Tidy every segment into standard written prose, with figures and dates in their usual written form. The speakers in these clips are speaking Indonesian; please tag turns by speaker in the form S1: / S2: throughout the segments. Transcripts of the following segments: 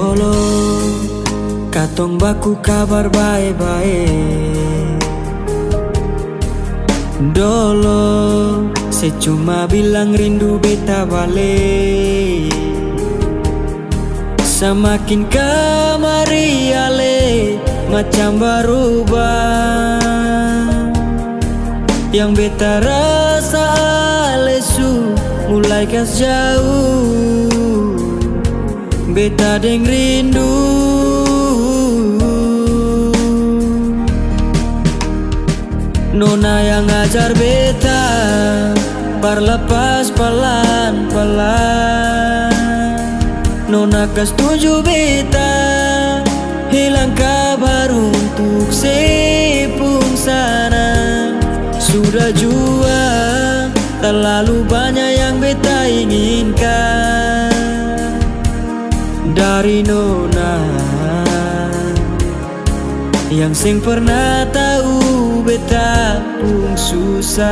S1: Dolo katong baku kabar bae-bae. Dolo se cuma bilang rindu beta balik. Semakin kemari ale macam berubah. Yang beta rasa lesu mulai kas jauh. Beta deng rindu. Nona yang ajar beta berlepas pelan-pelan. Nona kas tunjuk beta hilang kabar untuk sepung sana. Sudah jua terlalu banyak yang beta inginkan dari Nona yang sing pernah tahu beta pun susah.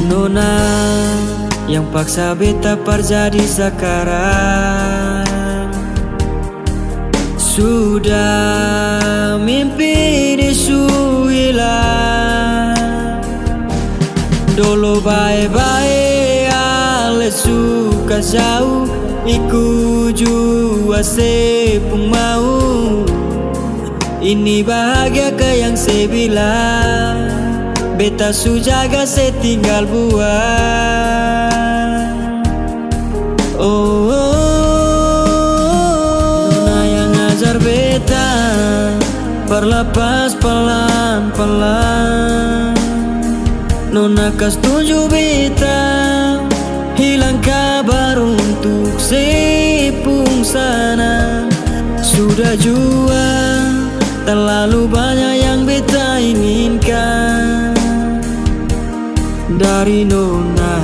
S1: Nona yang paksa beta terjadi sekarang. Sudah mimpi disuhilang. Dolo bae-bae ale suka jauh. Iku jua sepung mau. Ini bahagia ke yang saya bilang. Beta su jaga se tinggal buat. Oh, Nona yang ajar beta berlepas pelan-pelan. Nona kas tunjuk beta hilang kabar untuk sepung sana. Sudah jua terlalu banyak yang beta inginkan dari Nona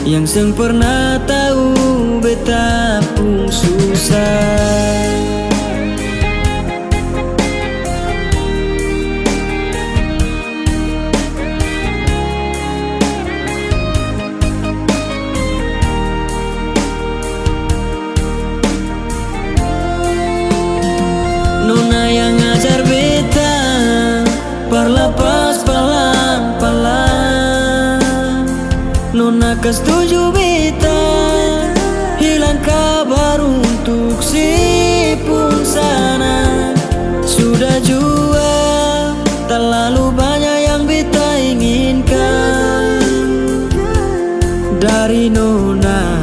S1: yang seng pernah tahu beta pun susah. Nona yang ajar beta berlepas pelan-pelan. Nona kas tunjuk beta hilang kabar untuk sepung sana. Sudah jua terlalu banyak yang beta inginkan dari Nona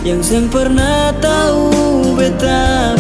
S1: yang seng pernah tahu beta